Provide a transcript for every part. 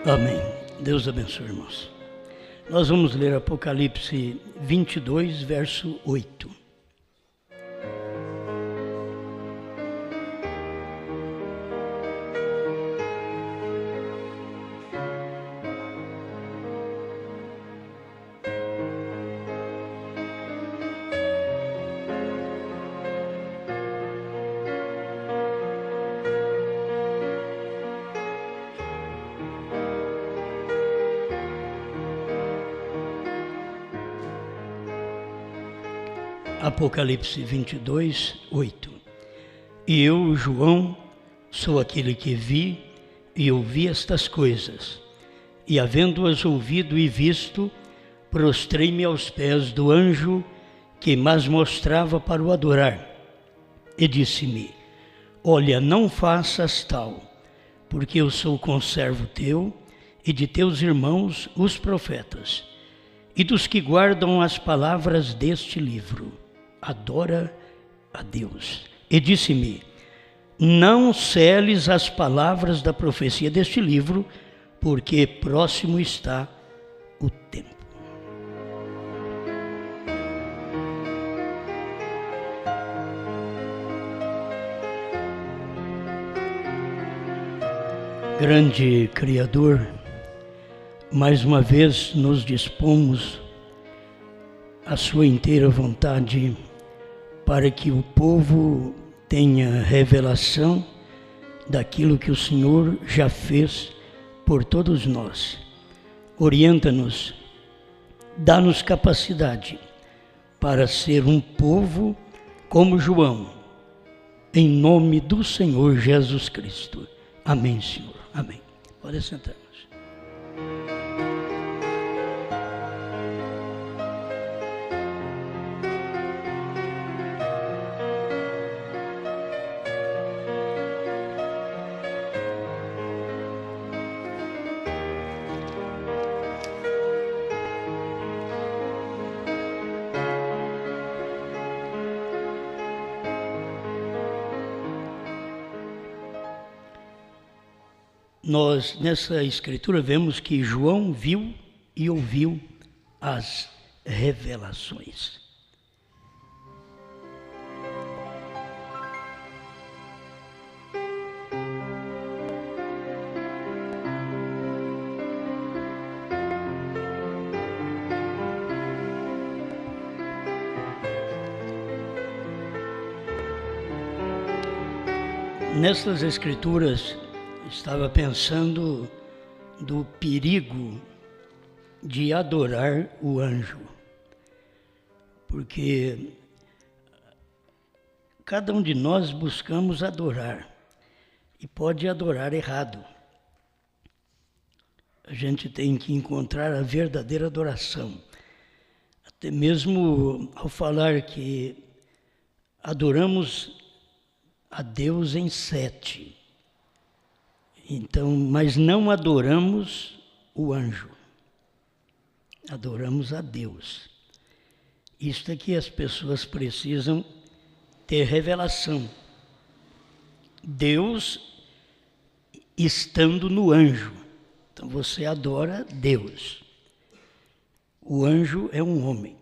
Amém. Deus abençoe, irmãos. Nós vamos ler Apocalipse 22, verso 8. Apocalipse 22, 8. E eu, João, sou aquele que vi e ouvi estas coisas, e havendo-as ouvido e visto, prostrei-me aos pés do anjo que mas mostrava para o adorar, e disse-me: olha, não faças tal, porque eu sou conservo teu e de teus irmãos, os profetas, e dos que guardam as palavras deste livro. Adora a Deus. E disse-me: não seles as palavras da profecia deste livro, porque próximo está o tempo. Grande Criador, mais uma vez nos dispomos à sua inteira vontade para que o povo tenha revelação daquilo que o Senhor já fez por todos nós. Orienta-nos, dá-nos capacidade para ser um povo como João, em nome do Senhor Jesus Cristo. Amém, Senhor. Amém. Pode sentar. Nós, nessa escritura, vemos que João viu e ouviu as revelações. Nessas escrituras, estava pensando do perigo de adorar o anjo, porque cada um de nós buscamos adorar e pode adorar errado. A gente tem que encontrar a verdadeira adoração. Até mesmo ao falar que adoramos a Deus em 7. Então, mas não adoramos o anjo, adoramos a Deus. Isto é que as pessoas precisam ter revelação. Deus estando no anjo. Então você adora Deus. O anjo é um homem.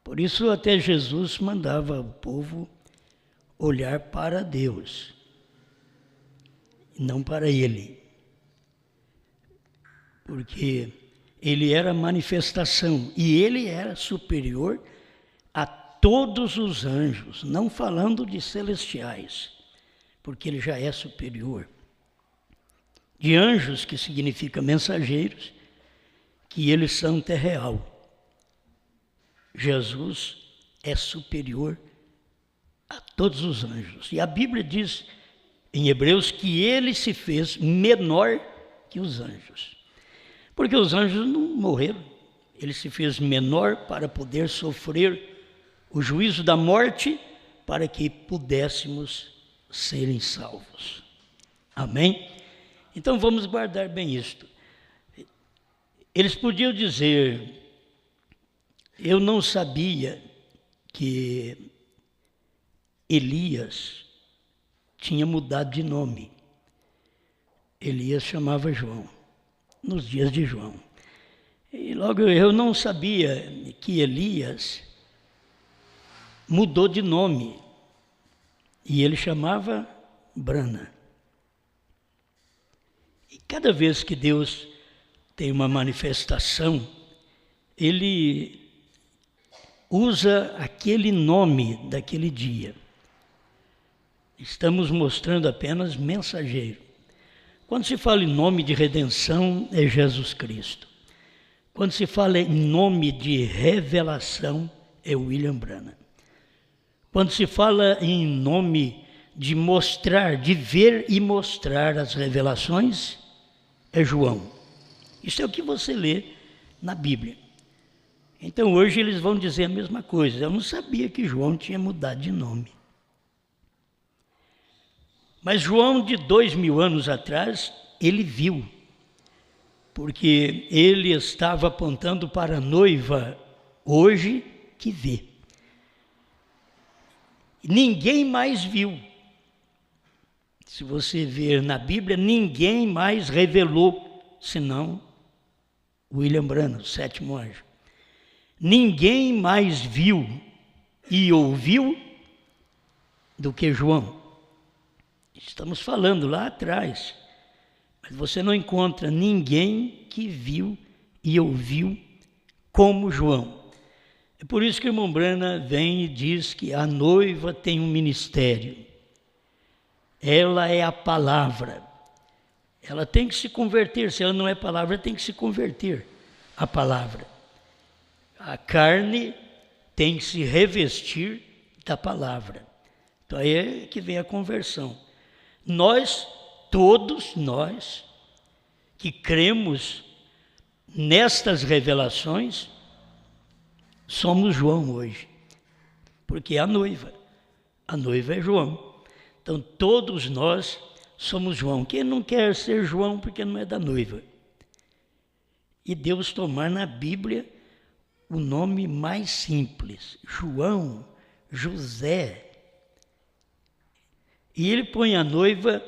Por isso até Jesus mandava o povo olhar para Deus, não para ele, porque ele era manifestação e ele era superior a todos os anjos, não falando de celestiais, porque ele já é superior. De anjos, que significa mensageiros, que eles são terreal. Jesus é superior a todos os anjos. E a Bíblia diz em Hebreus que ele se fez menor que os anjos. Porque os anjos não morreram. Ele se fez menor para poder sofrer o juízo da morte, para que pudéssemos serem salvos. Amém? Então vamos guardar bem isto. Eles podiam dizer: eu não sabia que Elias tinha mudado de nome. Elias chamava João. nos dias de João. E logo eu não sabia que Elias mudou de nome, e ele chamava Brana. E cada vez que Deus tem uma manifestação, ele usa aquele nome daquele dia. Estamos mostrando apenas mensageiro. Quando se fala em nome de redenção, é Jesus Cristo. Quando se fala em nome de revelação, é William Branham. Quando se fala em nome de mostrar, de ver e mostrar as revelações, é João. Isso é o que você lê na Bíblia. Então hoje eles vão dizer a mesma coisa. Eu não sabia que João tinha mudado de nome. Mas João, de 2000 anos atrás, ele viu, porque ele estava apontando para a noiva hoje que vê. Ninguém mais viu. Se você ver na Bíblia, ninguém mais revelou, senão William Branham, o sétimo anjo. Ninguém mais viu e ouviu do que João. Estamos falando lá atrás, mas você não encontra ninguém que viu e ouviu como João. É por isso que o irmão Branham vem e diz que a noiva tem um ministério. Ela é a palavra. Ela tem que se converter. Se ela não é palavra, tem que se converter à palavra. A carne tem que se revestir da palavra. Então aí é que vem a conversão. Nós, todos nós, que cremos nestas revelações, somos João hoje, porque é a noiva é João. Então todos nós somos João. Quem não quer ser João porque não é da noiva? E Deus tomar na Bíblia o nome mais simples, João, José. E ele põe a noiva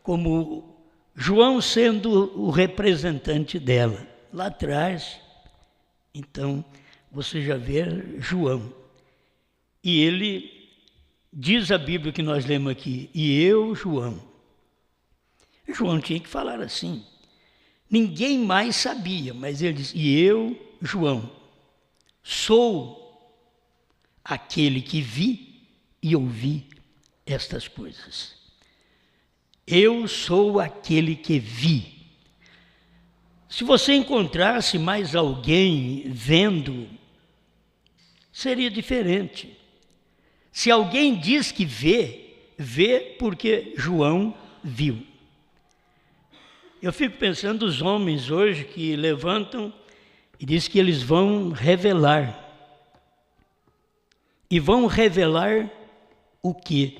como João sendo o representante dela. Lá atrás, então, você já vê João. E ele diz a Bíblia que nós lemos aqui, e eu, João. João tinha que falar assim. Ninguém mais sabia, mas ele diz, e eu, João, sou aquele que vi e ouvi estas coisas. Eu sou aquele que vi. Se você encontrasse mais alguém vendo, seria diferente. Se alguém diz que vê porque João viu. Eu fico pensando os homens hoje que levantam e diz que eles vão revelar. E vão revelar o quê?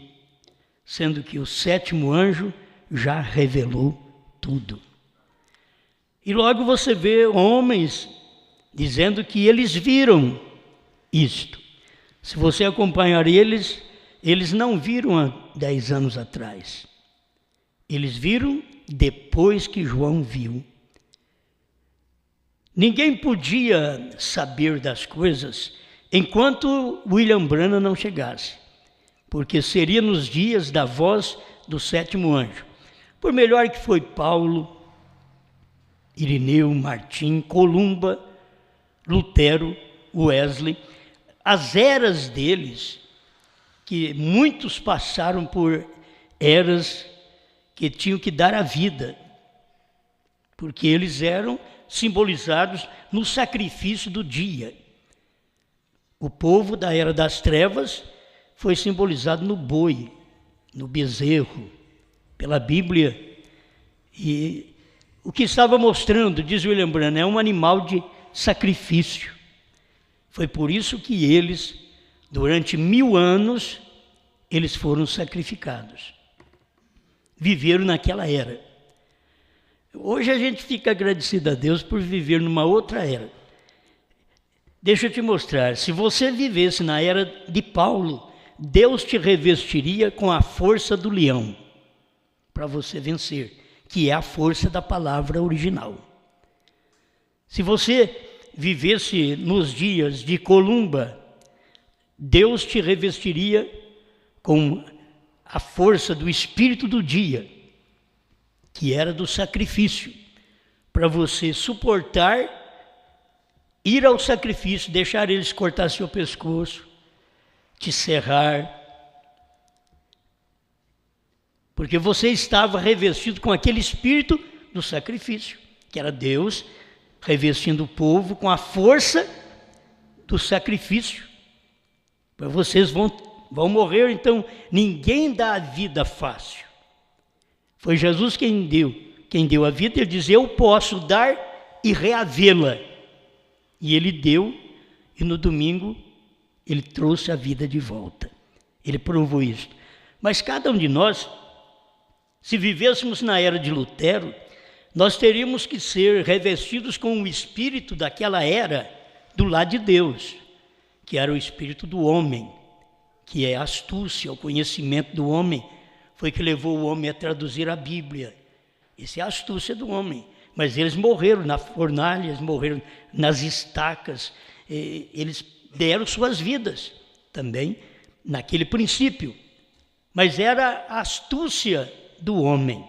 Sendo que o sétimo anjo já revelou tudo. E logo você vê homens dizendo que eles viram isto. Se você acompanhar eles não viram há 10 anos atrás. Eles viram depois que João viu. Ninguém podia saber das coisas enquanto William Branham não chegasse, porque seria nos dias da voz do sétimo anjo. Por melhor que foi Paulo, Irineu, Martim, Columba, Lutero, Wesley, as eras deles, que muitos passaram por eras que tinham que dar a vida, porque eles eram simbolizados no sacrifício do dia. O povo da era das trevas foi simbolizado no boi, no bezerro, pela Bíblia. E o que estava mostrando, diz William Branham, é um animal de sacrifício. Foi por isso que eles, durante 1000 anos, eles foram sacrificados. Viveram naquela era. Hoje a gente fica agradecido a Deus por viver numa outra era. Deixa eu te mostrar, se você vivesse na era de Paulo, Deus te revestiria com a força do leão, para você vencer, que é a força da palavra original. Se você vivesse nos dias de Columba, Deus te revestiria com a força do espírito do dia, que era do sacrifício, para você suportar, ir ao sacrifício, deixar eles cortar seu pescoço, te serrar, porque você estava revestido com aquele espírito do sacrifício, que era Deus revestindo o povo com a força do sacrifício. Vocês vão morrer, então ninguém dá a vida fácil. Foi Jesus quem deu a vida. Ele diz: eu posso dar e reavê-la. E ele deu, e no domingo ele trouxe a vida de volta. Ele provou isso. Mas cada um de nós, se vivêssemos na era de Lutero, nós teríamos que ser revestidos com o espírito daquela era do lado de Deus, que era o espírito do homem, que é a astúcia, o conhecimento do homem, foi que levou o homem a traduzir a Bíblia. Essa é a astúcia do homem. Mas eles morreram na fornalha, eles morreram nas estacas, eles deram suas vidas também naquele princípio. Mas era a astúcia do homem.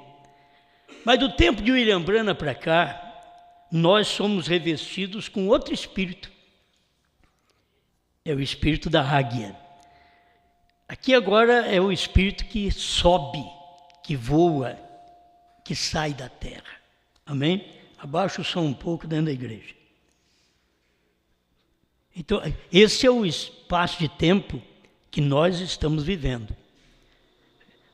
Mas do tempo de William Branham para cá, nós somos revestidos com outro espírito. É o espírito da águia. Aqui agora é o espírito que sobe, que voa, que sai da terra. Amém? Abaixa o som um pouco dentro da igreja. Então, esse é o espaço de tempo que nós estamos vivendo.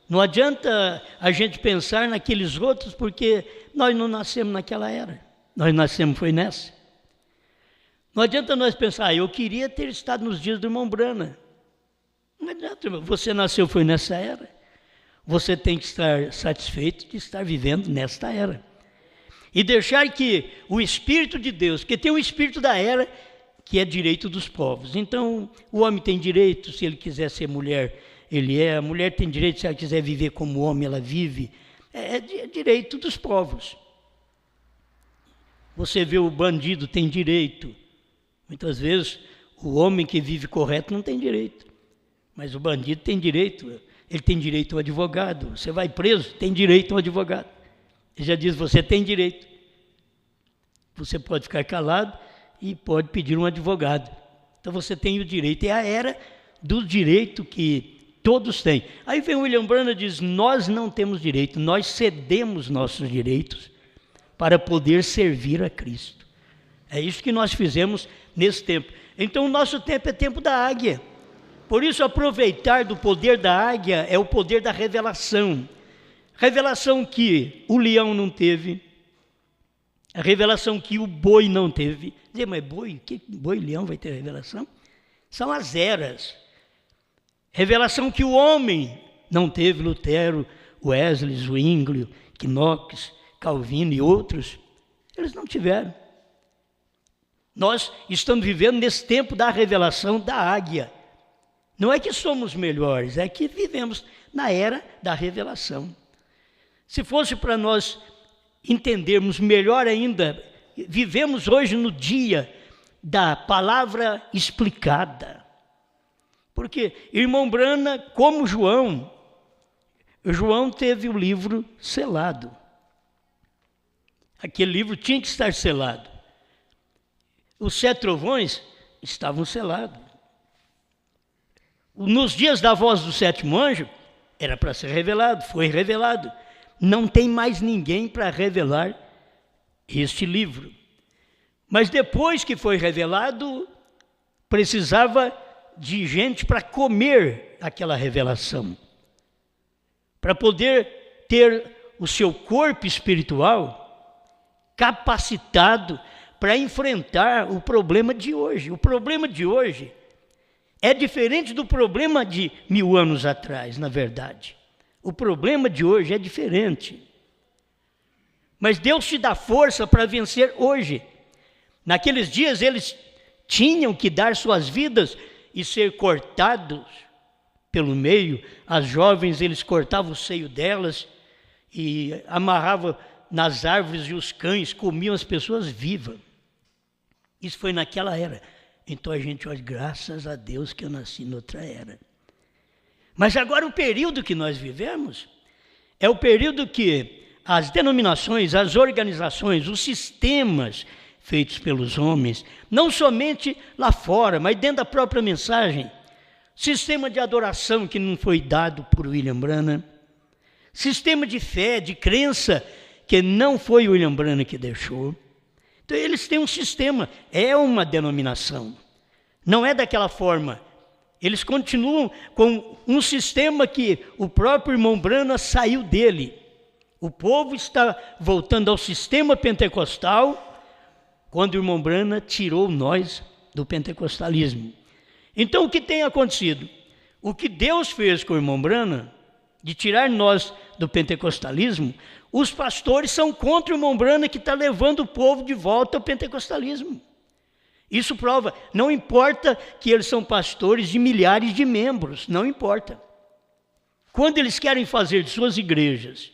Não adianta a gente pensar naqueles outros, porque nós não nascemos naquela era. Nós nascemos foi nessa. Não adianta nós pensar: eu queria ter estado nos dias do irmão Branham. Não adianta, você nasceu foi nessa era. Você tem que estar satisfeito de estar vivendo nesta era. E deixar que o Espírito de Deus, que tem o Espírito da era, que é direito dos povos. Então, o homem tem direito, se ele quiser ser mulher, ele é. A mulher tem direito, se ela quiser viver como homem, ela vive. É direito dos povos. Você vê o bandido tem direito. Muitas vezes, o homem que vive correto não tem direito. Mas o bandido tem direito. Ele tem direito ao advogado. Você vai preso, tem direito ao advogado. Ele já diz: você tem direito. Você pode ficar calado e pode pedir um advogado. Então você tem o direito. É a era do direito que todos têm. Aí vem o William Branham e diz: nós não temos direito, nós cedemos nossos direitos para poder servir a Cristo. É isso que nós fizemos nesse tempo. Então o nosso tempo é tempo da águia. Por isso, aproveitar do poder da águia é o poder da revelação. Revelação que o leão não teve, a revelação que o boi não teve. Dizer: mas boi e leão vai ter revelação? São as eras. Revelação que o homem não teve, Lutero, Wesley, Zwinglio, Knox, Calvino e outros, eles não tiveram. Nós estamos vivendo nesse tempo da revelação da águia. Não é que somos melhores, é que vivemos na era da revelação. Se fosse para nós entendermos melhor ainda, vivemos hoje no dia da palavra explicada. Porque irmão Branham, como João teve o livro selado. Aquele livro tinha que estar selado. Os 7 trovões estavam selados. Nos dias da voz do 7º anjo, era para ser revelado, foi revelado. Não tem mais ninguém para revelar este livro. Mas depois que foi revelado, precisava de gente para comer aquela revelação. Para poder ter o seu corpo espiritual capacitado para enfrentar o problema de hoje. O problema de hoje é diferente do problema de 1000 anos atrás, na verdade. O problema de hoje é diferente. Mas Deus te dá força para vencer hoje. Naqueles dias eles tinham que dar suas vidas e ser cortados pelo meio. As jovens, eles cortavam o seio delas e amarravam nas árvores, e os cães comiam as pessoas vivas. Isso foi naquela era. Então a gente olha, graças a Deus que eu nasci noutra era. Mas agora o período que nós vivemos é o período que as denominações, as organizações, os sistemas feitos pelos homens, não somente lá fora, mas dentro da própria mensagem, sistema de adoração que não foi dado por William Branham, sistema de fé, de crença, que não foi William Branham que deixou. Então eles têm um sistema, é uma denominação, não é daquela forma. Eles continuam com um sistema que o próprio irmão Branham saiu dele. O povo está voltando ao sistema pentecostal, quando o irmão Branham tirou nós do pentecostalismo. Então o que tem acontecido? O que Deus fez com o irmão Branham, de tirar nós do pentecostalismo, os pastores são contra o irmão Branham que está levando o povo de volta ao pentecostalismo. Isso prova, não importa que eles são pastores de milhares de membros, não importa. Quando eles querem fazer de suas igrejas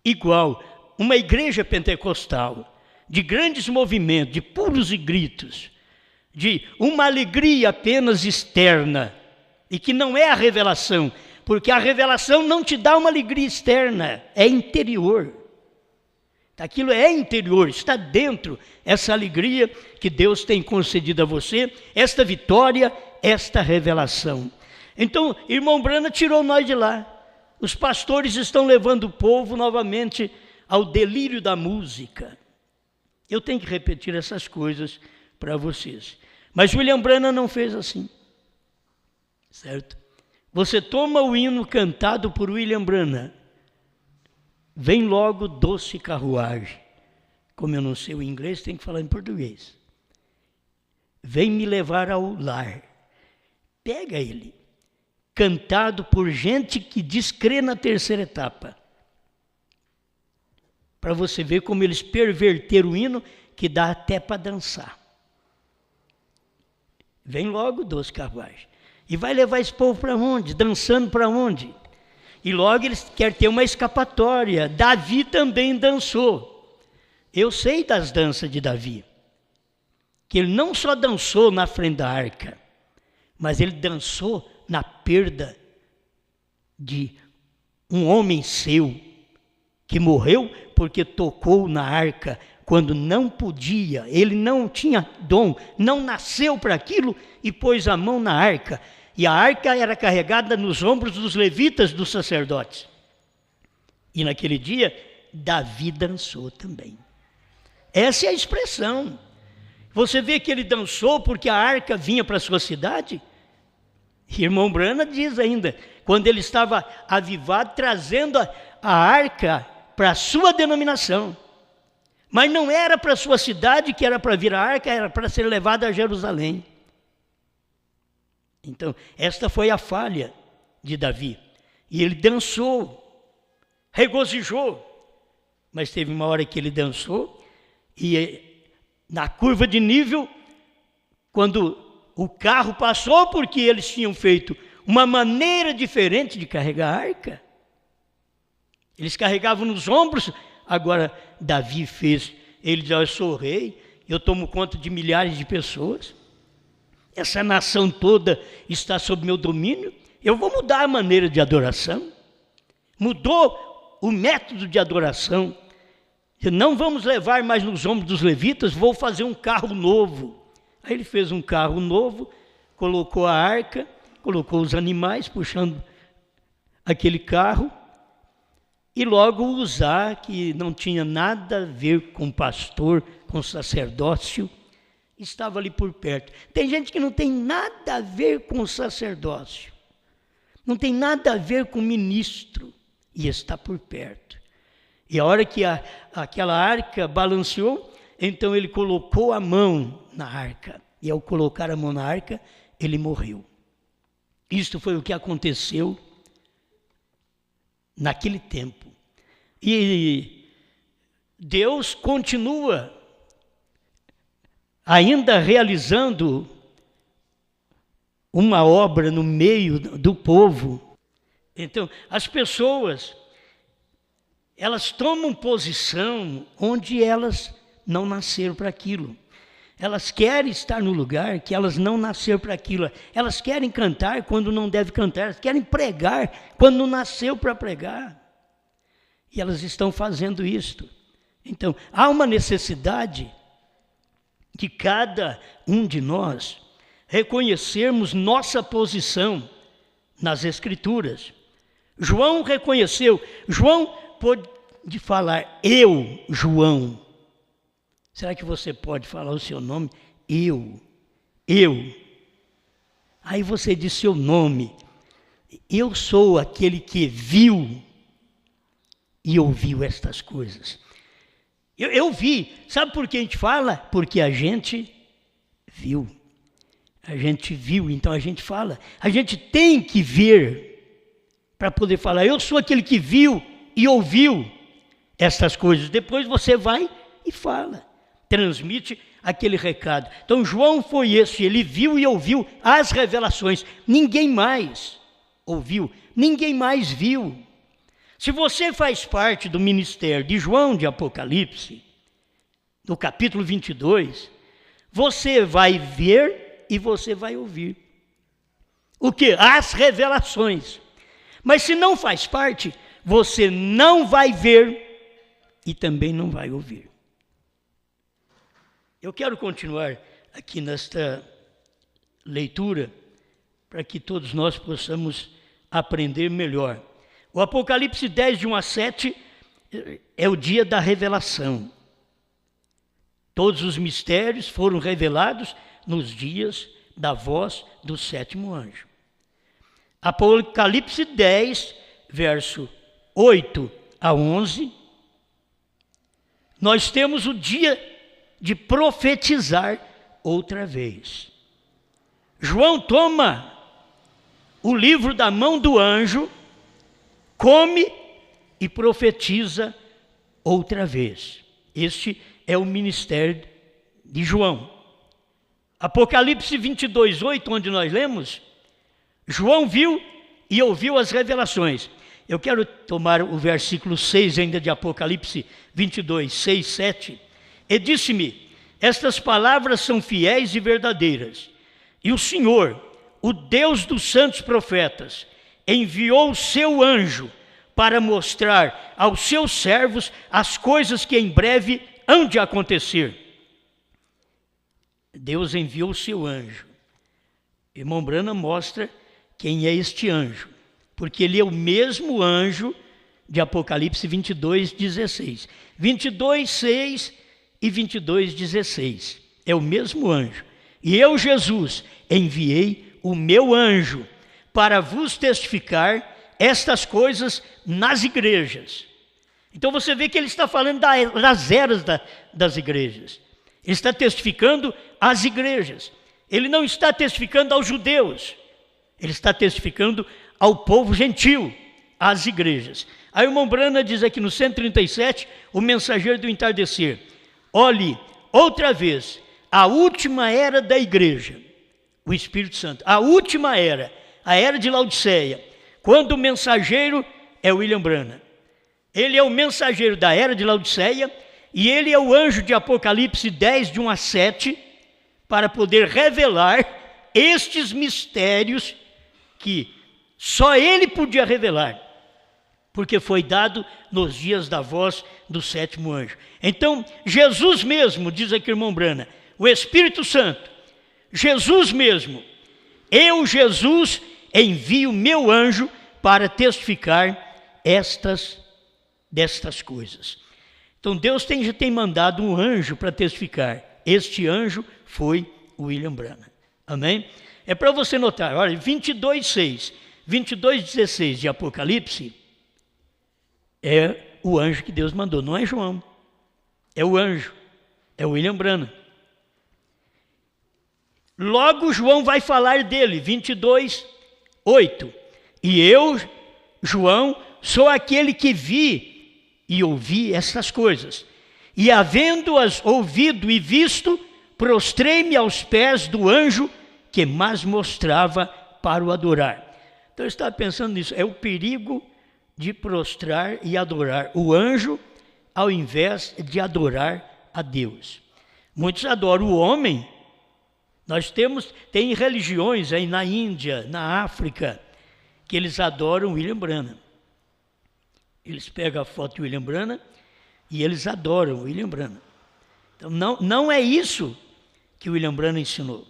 igual uma igreja pentecostal, de grandes movimentos, de pulos e gritos, de uma alegria apenas externa, e que não é a revelação, porque a revelação não te dá uma alegria externa, é interior. Aquilo é interior, está dentro, essa alegria que Deus tem concedido a você, esta vitória, esta revelação. Então, irmão Branham tirou nós de lá. Os pastores estão levando o povo novamente ao delírio da música. Eu tenho que repetir essas coisas para vocês. Mas William Branham não fez assim, certo? Você toma o hino cantado por William Branham, vem logo doce carruagem. Como eu não sei o inglês, tem que falar em português. Vem me levar ao lar. Pega ele, cantado por gente que diz crer na terceira etapa. Para você ver como eles perverteram o hino, que dá até para dançar. Vem logo doce carruagem. E vai levar esse povo para onde? Dançando para onde? E logo eles querem ter uma escapatória. Davi também dançou. Eu sei das danças de Davi. Que ele não só dançou na frente da arca, mas ele dançou na perda de um homem seu, que morreu porque tocou na arca quando não podia. Ele não tinha dom, não nasceu para aquilo e pôs a mão na arca. E a arca era carregada nos ombros dos levitas, dos sacerdotes. E naquele dia, Davi dançou também. Essa é a expressão. Você vê que ele dançou porque a arca vinha para a sua cidade? Irmão Branham diz ainda, quando ele estava avivado, trazendo a arca para a sua denominação. Mas não era para a sua cidade que era para vir a arca, era para ser levada a Jerusalém. Então, esta foi a falha de Davi. E ele dançou, regozijou. Mas teve uma hora que ele dançou e na curva de nível, quando o carro passou, porque eles tinham feito uma maneira diferente de carregar a arca. Eles carregavam nos ombros, agora Davi fez, ele diz, eu sou rei, eu tomo conta de milhares de pessoas. Essa nação toda está sob meu domínio, eu vou mudar a maneira de adoração. Mudou o método de adoração. Não vamos levar mais nos ombros dos levitas, vou fazer um carro novo. Aí ele fez um carro novo, colocou a arca, colocou os animais puxando aquele carro, e logo Uzá, que não tinha nada a ver com pastor, com sacerdócio, estava ali por perto. Tem gente que não tem nada a ver com o sacerdócio, não tem nada a ver com o ministro, e está por perto. E a hora que aquela arca balanceou, então ele colocou a mão na arca, e ao colocar a mão na arca, ele morreu. Isto foi o que aconteceu naquele tempo. E Deus continua ainda realizando uma obra no meio do povo. Então, as pessoas, elas tomam posição onde elas não nasceram para aquilo. Elas querem estar no lugar que elas não nasceram para aquilo. Elas querem cantar quando não devem cantar. Elas querem pregar quando não nasceu para pregar. E elas estão fazendo isto. Então, há uma necessidade de cada um de nós reconhecermos nossa posição nas Escrituras. João reconheceu. João pôde falar, eu, João. Será que você pode falar o seu nome? Eu. Aí você diz seu nome. Eu sou aquele que viu e ouviu estas coisas. Eu vi. Sabe por que a gente fala? Porque a gente viu. A gente viu, então a gente fala. A gente tem que ver para poder falar. Eu sou aquele que viu e ouviu estas coisas. Depois você vai e fala. Transmite aquele recado. Então João foi esse, ele viu e ouviu as revelações. Ninguém mais ouviu, ninguém mais viu. Se você faz parte do ministério de João de Apocalipse, no capítulo 22, você vai ver e você vai ouvir. O quê? As revelações. Mas se não faz parte, você não vai ver e também não vai ouvir. Eu quero continuar aqui nesta leitura para que todos nós possamos aprender melhor. O Apocalipse 10, de 1 a 7, é o dia da revelação. Todos os mistérios foram revelados nos dias da voz do sétimo anjo. Apocalipse 10, verso 8 a 11, nós temos o dia de profetizar outra vez. João toma o livro da mão do anjo, come e profetiza outra vez. Este é o ministério de João. Apocalipse 22, 8, onde nós lemos, João viu e ouviu as revelações. Eu quero tomar o versículo 6 ainda de Apocalipse 22, 6, 7. E disse-me, estas palavras são fiéis e verdadeiras. E o Senhor, o Deus dos santos profetas, enviou o seu anjo para mostrar aos seus servos as coisas que em breve hão de acontecer. Deus enviou o seu anjo. Irmão Branham mostra quem é este anjo, porque ele é o mesmo anjo de Apocalipse 22, 16. 22, 6 e 22, 16. É o mesmo anjo. E eu, Jesus, enviei o meu anjo para vos testificar estas coisas nas igrejas. Então você vê que ele está falando das eras das igrejas. Ele está testificando às igrejas. Ele não está testificando aos judeus. Ele está testificando ao povo gentil, às igrejas. Aí o irmão Branham diz aqui no 137, o mensageiro do entardecer. Olhe, outra vez, a última era da igreja, o Espírito Santo, a última era, a era de Laodiceia, quando o mensageiro é William Branham. Ele é o mensageiro da era de Laodiceia e ele é o anjo de Apocalipse 10, de 1 a 7, para poder revelar estes mistérios que só ele podia revelar, porque foi dado nos dias da voz do sétimo anjo. Então, Jesus mesmo, diz aqui o irmão Branham, o Espírito Santo, Jesus mesmo, eu, Jesus, envio meu anjo para testificar destas coisas. Então, Deus tem mandado um anjo para testificar. Este anjo foi o William Branham. Amém? É para você notar, olha, 22, 6, 22, 16 de Apocalipse, é o anjo que Deus mandou, não é João. É o anjo, é o William Branham. Logo João vai falar dele, 22, 8. E eu, João, sou aquele que vi e ouvi essas coisas. E havendo-as ouvido e visto, prostrei-me aos pés do anjo que mais mostrava para o adorar. Então eu estava pensando nisso, é o perigo de prostrar e adorar o anjo ao invés de adorar a Deus. Muitos adoram o homem. Tem religiões aí na Índia, na África, que eles adoram William Branham. Eles pegam a foto de William Branham e eles adoram William Branham. Então, não é isso que William Branham ensinou.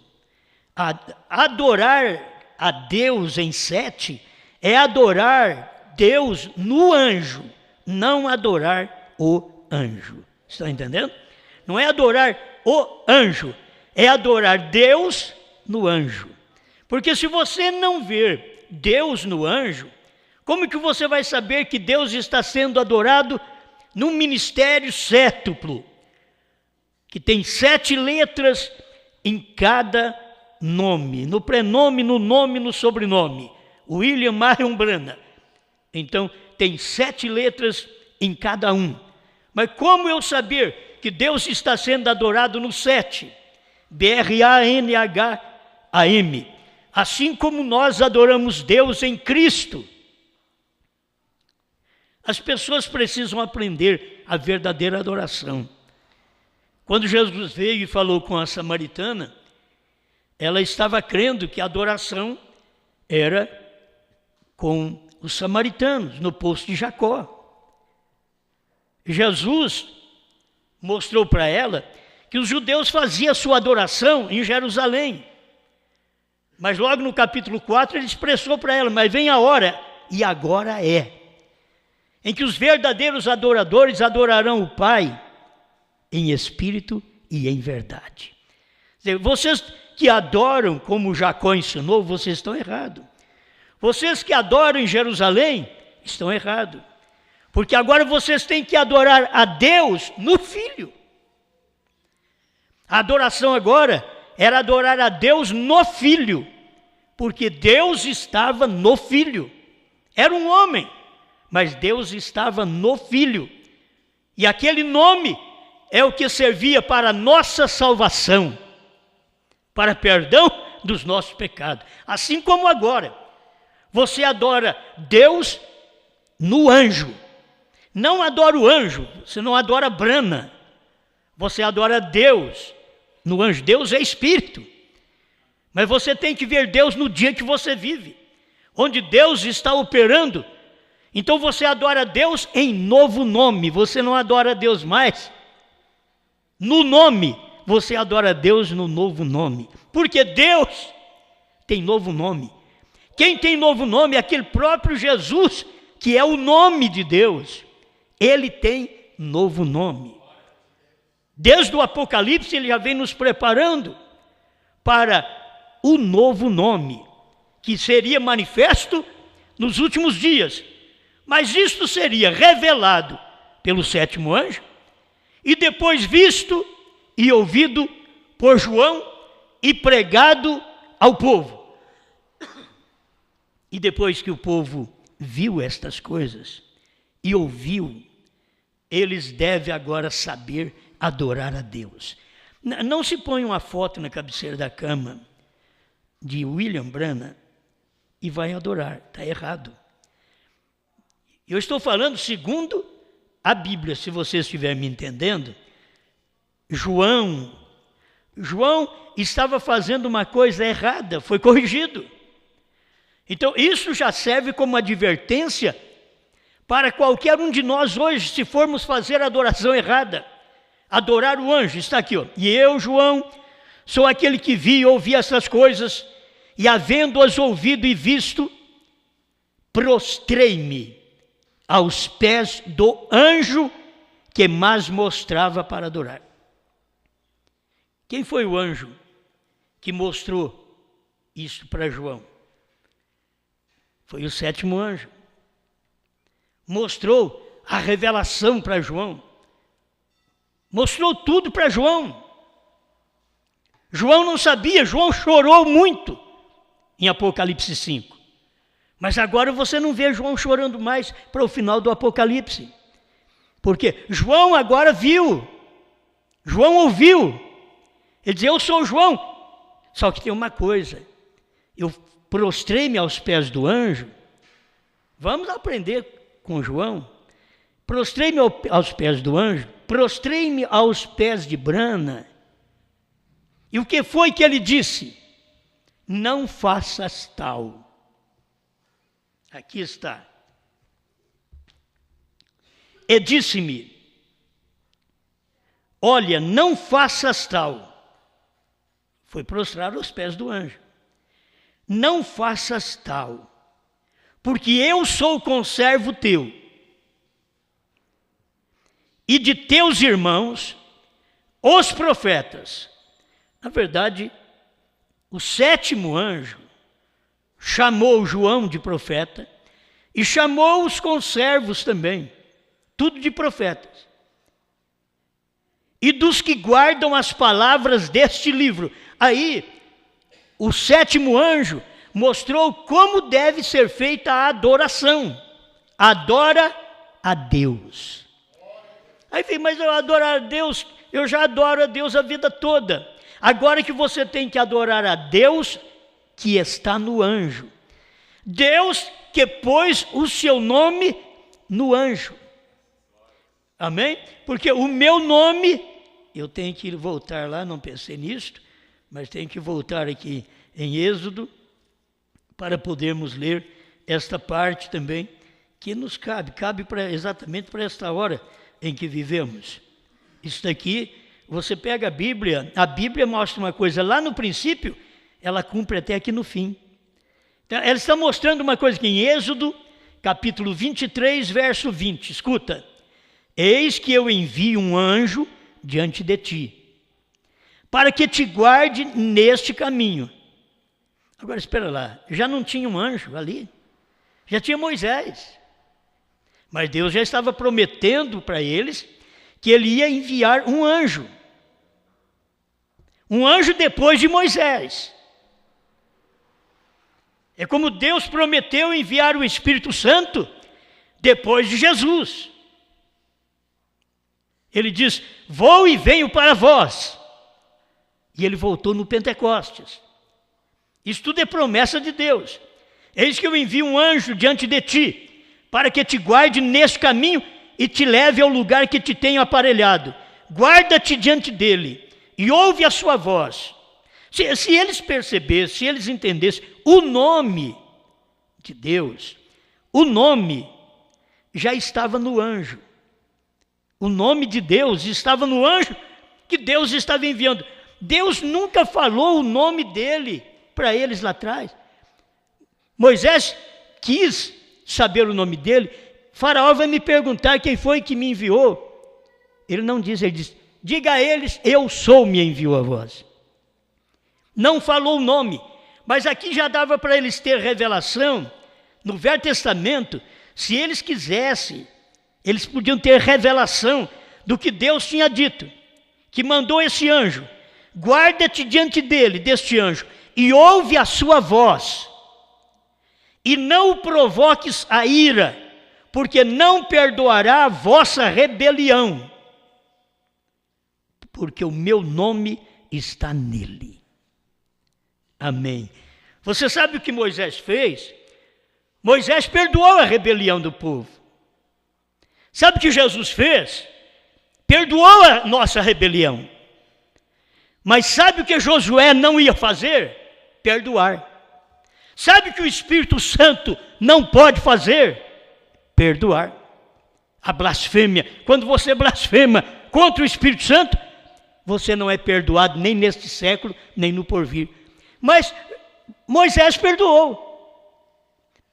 Adorar a Deus em sete é adorar Deus no anjo, não adorar o anjo. Está entendendo? Não é adorar o anjo, é adorar Deus no anjo. Porque se você não ver Deus no anjo, como que você vai saber que Deus está sendo adorado num ministério sétuplo, que tem 7 letras em cada nome, no prenome, no nome, no sobrenome? William Marion Branham. Então, tem 7 letras em cada um. Mas como eu saber que Deus está sendo adorado no 7? B-R-A-N-H-A-M. Assim como nós adoramos Deus em Cristo. As pessoas precisam aprender a verdadeira adoração. Quando Jesus veio e falou com a samaritana, ela estava crendo que a adoração era com os samaritanos, no poço de Jacó. Jesus mostrou para ela que os judeus faziam a sua adoração em Jerusalém. Mas logo no capítulo 4 ele expressou para ela, mas vem a hora, e agora é, em que os verdadeiros adoradores adorarão o Pai em espírito e em verdade. Vocês que adoram como Jacó ensinou, vocês estão errados. Vocês que adoram em Jerusalém, estão errados. Porque agora vocês têm que adorar a Deus no Filho. A adoração agora era adorar a Deus no Filho. Porque Deus estava no Filho. Era um homem, mas Deus estava no Filho. E aquele nome é o que servia para a nossa salvação, para perdão dos nossos pecados. Assim como agora, você adora Deus no anjo. Não adora o anjo, você não adora Brana. Você adora Deus no anjo. Deus é espírito. Mas você tem que ver Deus no dia que você vive, onde Deus está operando. Então você adora Deus em novo nome. Você não adora Deus mais no nome, você adora Deus no novo nome. Porque Deus tem novo nome. Quem tem novo nome é aquele próprio Jesus, que é o nome de Deus. Ele tem novo nome. Desde o Apocalipse ele já vem nos preparando para o novo nome, que seria manifesto nos últimos dias. Mas isto seria revelado pelo 7º anjo, e depois visto e ouvido por João e pregado ao povo. E depois que o povo viu estas coisas e ouviu, eles devem agora saber adorar a Deus. Não se põe uma foto na cabeceira da cama de William Branham e vai adorar, está errado. Eu estou falando segundo a Bíblia, se você estiver me entendendo. João estava fazendo uma coisa errada, foi corrigido. Então isso já serve como advertência para qualquer um de nós hoje, se formos fazer a adoração errada. Adorar o anjo, está aqui, ó. E eu, João, sou aquele que vi e ouvi essas coisas, e havendo-as ouvido e visto, prostrei-me aos pés do anjo que mais mostrava para adorar. Quem foi o anjo que mostrou isso para João? Foi o 7º anjo. Mostrou a revelação para João. Mostrou tudo para João. João não sabia, João chorou muito em Apocalipse 5. Mas agora você não vê João chorando mais para o final do Apocalipse. Porque João agora viu. João ouviu. Ele diz, eu sou João. Só que tem uma coisa. Eu prostrei-me aos pés do anjo. Vamos aprender com João. Prostrei-me aos pés do anjo. Prostrei-me aos pés de Brana. E o que foi que ele disse? Não faças tal. Aqui está. E disse-me, olha, não faças tal. Foi prostrar aos pés do anjo. Não faças tal, porque eu sou conservo teu e de teus irmãos, os profetas. Na verdade, o sétimo anjo chamou João de profeta e chamou os conservos também, tudo de profetas. E dos que guardam as palavras deste livro. Aí, o sétimo anjo mostrou como deve ser feita a adoração. Adora a Deus. Aí vem, mas eu adorar a Deus, eu já adoro a Deus a vida toda. Agora que você tem que adorar a Deus que está no anjo. Deus que pôs o seu nome no anjo. Amém? Porque o meu nome, eu tenho que voltar lá, não pensei nisto, mas tenho que voltar aqui em Êxodo para podermos ler esta parte também que nos cabe exatamente para esta hora em que vivemos. Isso daqui, você pega a Bíblia mostra uma coisa lá no princípio, ela cumpre até aqui no fim. Então, ela está mostrando uma coisa aqui em Êxodo, capítulo 23, verso 20. Escuta, eis que eu envio um anjo diante de ti, para que te guarde neste caminho. Agora, espera lá, já não tinha um anjo ali? Já tinha Moisés. Mas Deus já estava prometendo para eles que ele ia enviar um anjo. Um anjo depois de Moisés. É como Deus prometeu enviar o Espírito Santo depois de Jesus. Ele diz, vou e venho para vós. E ele voltou no Pentecostes. Isso tudo é promessa de Deus. Eis que eu envio um anjo diante de ti, para que te guarde neste caminho e te leve ao lugar que te tenho aparelhado. Guarda-te diante dele e ouve a sua voz. Se eles percebessem, se eles entendessem o nome de Deus, o nome já estava no anjo. O nome de Deus estava no anjo que Deus estava enviando. Deus nunca falou o nome dele para eles lá atrás. Moisés quis saber o nome dele. Faraó vai me perguntar quem foi que me enviou. Ele não diz, ele diz, diga a eles, eu sou, me enviou a vós. Não falou o nome, mas aqui já dava para eles ter revelação. No Velho Testamento, se eles quisessem, eles podiam ter revelação do que Deus tinha dito, que mandou esse anjo. Guarda-te diante dele, deste anjo, e ouve a sua voz, e não o provoques a ira, porque não perdoará a vossa rebelião, porque o meu nome está nele. Amém. Você sabe o que Moisés fez? Moisés perdoou a rebelião do povo. Sabe o que Jesus fez? Perdoou a nossa rebelião. Mas sabe o que Josué não ia fazer? Perdoar. Sabe o que o Espírito Santo não pode fazer? Perdoar. A blasfêmia. Quando você blasfema contra o Espírito Santo, você não é perdoado nem neste século, nem no porvir. Mas Moisés perdoou.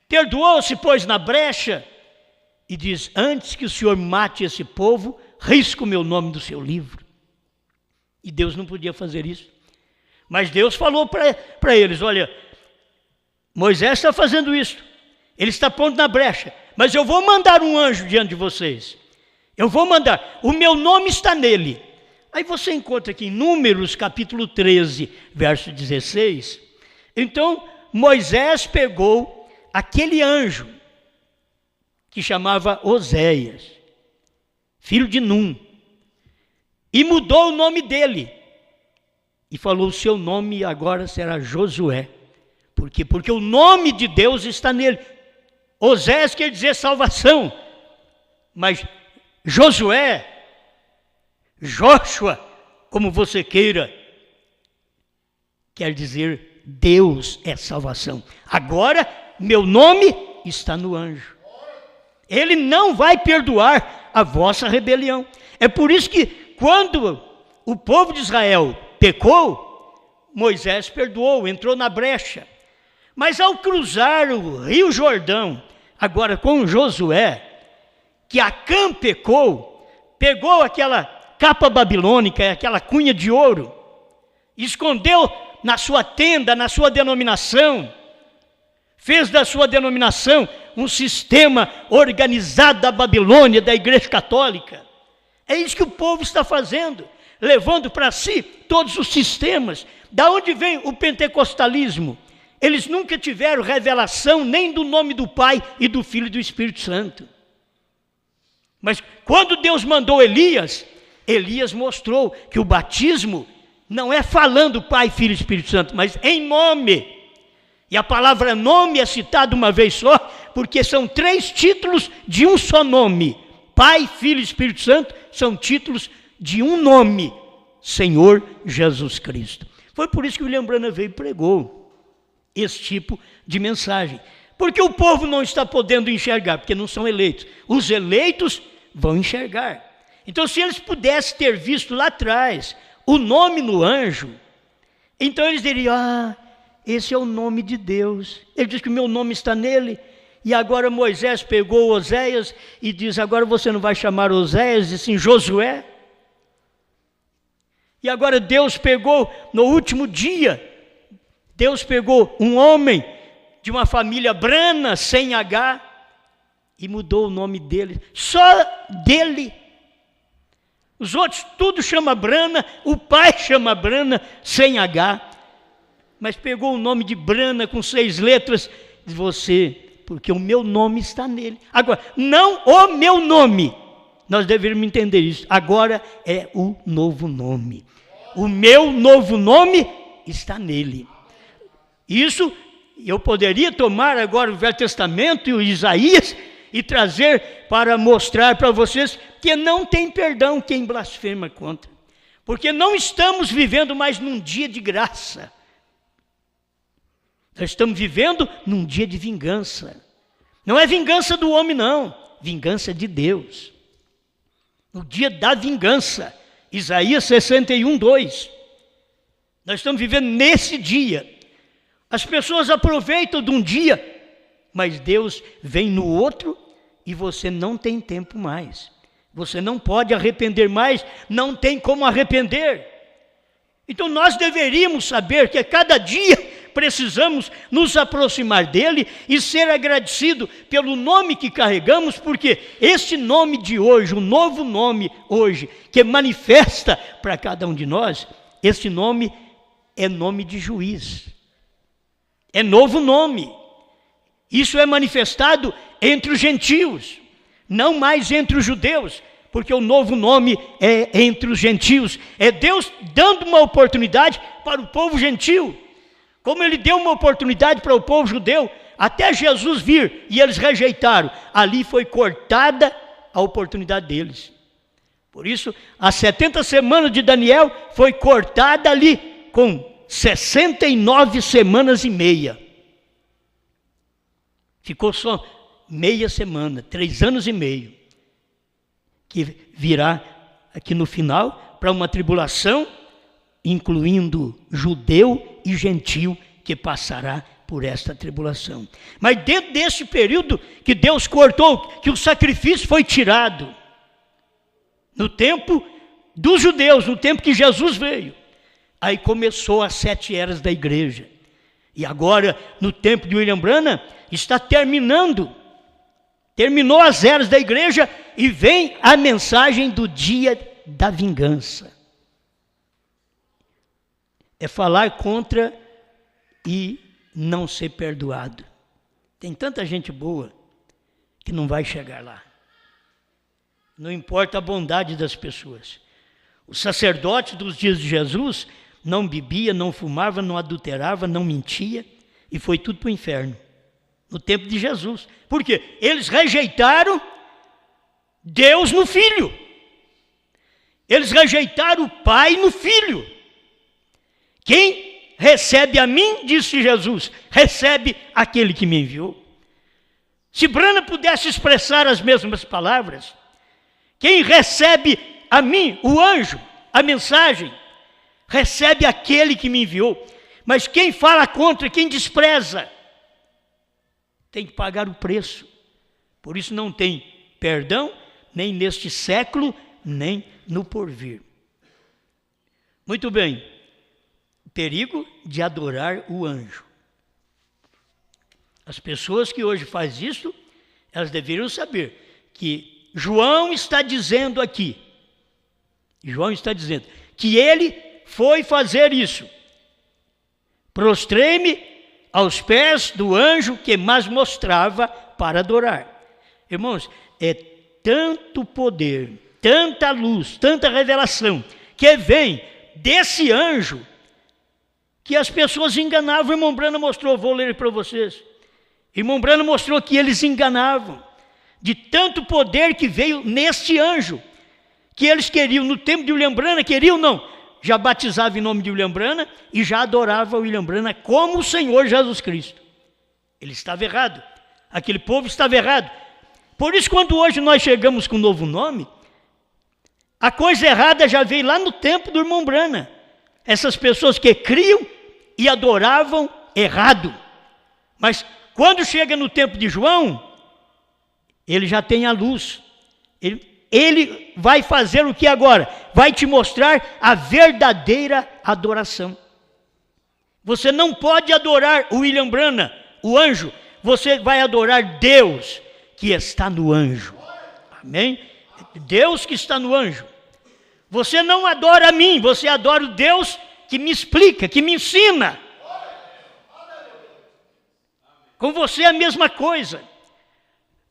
Perdoou, se pôs na brecha e diz, antes que o Senhor mate esse povo, risca o meu nome do seu livro. E Deus não podia fazer isso. Mas Deus falou para eles, olha, Moisés está fazendo isso, ele está pondo na brecha, mas eu vou mandar um anjo diante de vocês. Eu vou mandar, o meu nome está nele. Aí você encontra aqui em Números capítulo 13, verso 16. Então Moisés pegou aquele anjo que chamava Oséias, filho de Num, e mudou o nome dele. E falou, o seu nome agora será Josué. Por quê? Porque o nome de Deus está nele. Oséias quer dizer salvação. Mas Josué, Joshua, como você queira, quer dizer Deus é salvação. Agora, meu nome está no anjo. Ele não vai perdoar a vossa rebelião. É por isso que quando o povo de Israel pecou, Moisés perdoou, entrou na brecha. Mas ao cruzar o Rio Jordão, agora com Josué, que Acã pecou, pegou aquela capa babilônica, aquela cunha de ouro, escondeu na sua tenda, na sua denominação, fez da sua denominação um sistema organizado da Babilônia, da Igreja Católica. É isso que o povo está fazendo, levando para si todos os sistemas. Da onde vem o pentecostalismo? Eles nunca tiveram revelação nem do nome do Pai e do Filho e do Espírito Santo. Mas quando Deus mandou Elias, Elias mostrou que o batismo não é falando Pai, Filho e Espírito Santo, mas em nome. E a palavra nome é citada uma vez só, porque são 3 títulos de um só nome. Pai, Filho e Espírito Santo são títulos de um nome, Senhor Jesus Cristo. Foi por isso que William Branham veio e pregou esse tipo de mensagem. Porque o povo não está podendo enxergar, porque não são eleitos. Os eleitos vão enxergar. Então, se eles pudessem ter visto lá atrás o nome no anjo, então eles diriam, esse é o nome de Deus. Ele diz que o meu nome está nele. E agora Moisés pegou Oséias e diz, agora você não vai chamar Oséias, e sim Josué. E agora Deus pegou, no último dia, Deus pegou um homem de uma família brana, sem H, e mudou o nome dele, só dele. Os outros tudo chama Brana, o pai chama Brana, sem H. Mas pegou o nome de Brana com 6 letras, diz você, porque o meu nome está nele. Agora, não o meu nome, nós deveríamos entender isso. Agora é o novo nome. O meu novo nome está nele. Isso eu poderia tomar agora o Velho Testamento e o Isaías e trazer para mostrar para vocês que não tem perdão quem blasfema contra. Porque não estamos vivendo mais num dia de graça. Nós estamos vivendo num dia de vingança. Não é vingança do homem, não. Vingança de Deus. No dia da vingança. Isaías 61, 2. Nós estamos vivendo nesse dia. As pessoas aproveitam de um dia, mas Deus vem no outro e você não tem tempo mais. Você não pode arrepender mais, não tem como arrepender. Então nós deveríamos saber que a cada dia precisamos nos aproximar dele e ser agradecido pelo nome que carregamos, porque este nome de hoje, o novo nome hoje, que manifesta para cada um de nós, este nome é nome de juiz. É novo nome. Isso é manifestado entre os gentios, não mais entre os judeus, porque o novo nome é entre os gentios. É Deus dando uma oportunidade para o povo gentil, como ele deu uma oportunidade para o povo judeu, até Jesus vir, e eles rejeitaram. Ali foi cortada a oportunidade deles. Por isso, as 70 semanas de Daniel foi cortada ali com 69 semanas e meia. Ficou só meia semana, 3 anos e meio, que virá aqui no final para uma tribulação, incluindo judeu e gentio, que passará por esta tribulação. Mas dentro desse período que Deus cortou, que o sacrifício foi tirado, no tempo dos judeus, no tempo que Jesus veio, aí começou as 7 eras da igreja. E agora, no tempo de William Branham, está terminou as eras da igreja e vem a mensagem do dia da vingança. É falar contra e não ser perdoado. Tem tanta gente boa que não vai chegar lá. Não importa a bondade das pessoas. Os sacerdotes dos dias de Jesus não bebia, não fumava, não adulterava, não mentia, e foi tudo para o inferno, no tempo de Jesus. Por quê? Eles rejeitaram Deus no Filho. Eles rejeitaram o Pai no Filho. Quem recebe a mim, disse Jesus, recebe aquele que me enviou. Se Branham pudesse expressar as mesmas palavras, quem recebe a mim, o anjo, a mensagem, recebe aquele que me enviou. Mas quem fala contra, quem despreza, tem que pagar o preço. Por isso não tem perdão, nem neste século, nem no porvir. Muito bem, perigo de adorar o anjo. As pessoas que hoje fazem isso, elas deveriam saber que João está dizendo aqui, que ele foi fazer isso. Prostrei-me aos pés do anjo que mais mostrava para adorar. Irmãos, é tanto poder, tanta luz, tanta revelação que vem desse anjo que as pessoas enganavam. O irmão Branham mostrou, vou ler para vocês. Irmão Branham mostrou que eles enganavam, de tanto poder que veio neste anjo, que eles queriam, no tempo de William Branham, queriam não, já batizava em nome de William Branham e já adorava William Branham como o Senhor Jesus Cristo. Ele estava errado, aquele povo estava errado. Por isso, quando hoje nós chegamos com um novo nome, a coisa errada já veio lá no tempo do irmão Branham. Essas pessoas que criam e adoravam errado. Mas quando chega no tempo de João, ele já tem a luz. Ele vai fazer o que agora? Vai te mostrar a verdadeira adoração. Você não pode adorar o William Branham, o anjo. Você vai adorar Deus que está no anjo. Amém? Deus que está no anjo. Você não adora a mim, você adora o Deus que me explica, que me ensina. Com você é a mesma coisa.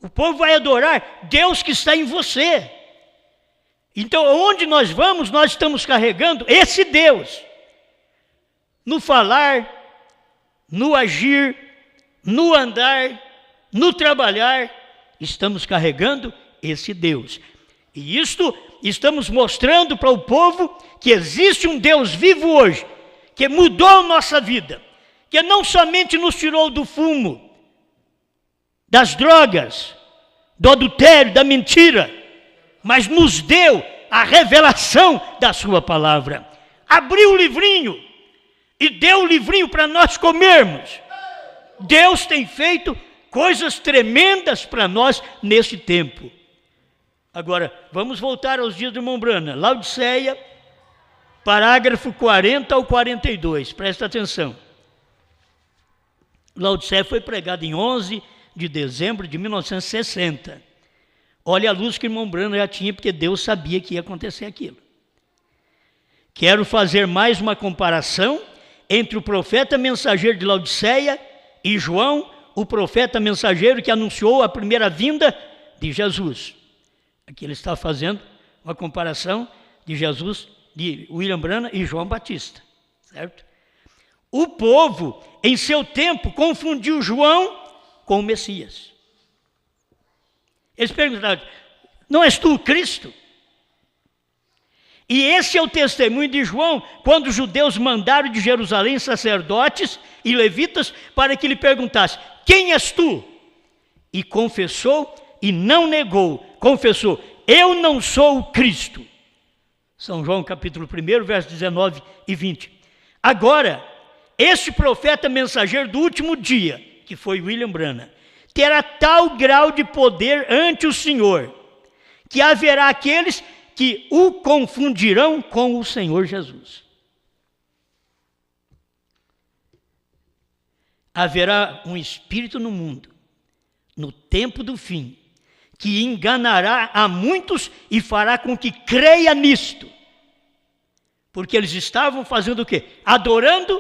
O povo vai adorar Deus que está em você. Então, onde nós vamos, nós estamos carregando esse Deus. No falar, no agir, no andar, no trabalhar, estamos carregando esse Deus. E isto estamos mostrando para o povo que existe um Deus vivo hoje, que mudou nossa vida, que não somente nos tirou do fumo, das drogas, do adultério, da mentira, mas nos deu a revelação da sua palavra. Abriu o livrinho e deu o livrinho para nós comermos. Deus tem feito coisas tremendas para nós nesse tempo. Agora, vamos voltar aos dias do irmão Branham. Laodiceia, parágrafo 40 ao 42. Presta atenção. Laodiceia foi pregado em 11 de dezembro de 1960. Olha a luz que o irmão Branham já tinha, porque Deus sabia que ia acontecer aquilo. Quero fazer mais uma comparação entre o profeta mensageiro de Laodiceia e João, o profeta mensageiro que anunciou a primeira vinda de Jesus. Aqui ele está fazendo uma comparação de Jesus, de William Branham e João Batista, certo? O povo, em seu tempo, confundiu João com o Messias. Eles perguntaram, não és tu o Cristo? E esse é o testemunho de João, quando os judeus mandaram de Jerusalém sacerdotes e levitas para que lhe perguntasse, quem és tu? E confessou e não negou, confessou, eu não sou o Cristo. São João capítulo 1, versos 19 e 20. Agora, este profeta mensageiro do último dia, que foi William Branham, terá tal grau de poder ante o Senhor, que haverá aqueles que o confundirão com o Senhor Jesus. Haverá um espírito no mundo, no tempo do fim, que enganará a muitos e fará com que creia nisto. Porque eles estavam fazendo o quê? Adorando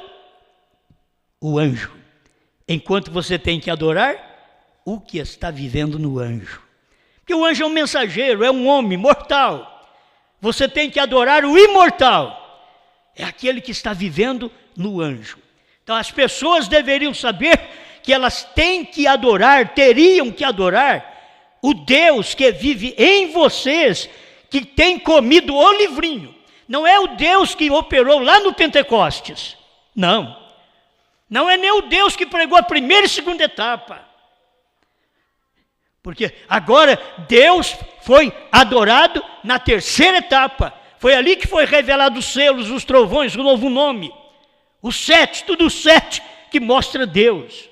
o anjo. Enquanto você tem que adorar o que está vivendo no anjo. Porque o anjo é um mensageiro, é um homem mortal. Você tem que adorar o imortal. É aquele que está vivendo no anjo. Então as pessoas deveriam saber que elas têm que adorar, teriam que adorar o Deus que vive em vocês, que tem comido o livrinho. Não é o Deus que operou lá no Pentecostes. Não. Não é nem o Deus que pregou a primeira e segunda etapa. Porque agora Deus foi adorado na terceira etapa. Foi ali que foi revelado os selos, os trovões, o novo nome. Os 7, tudo os 7 que mostra Deus.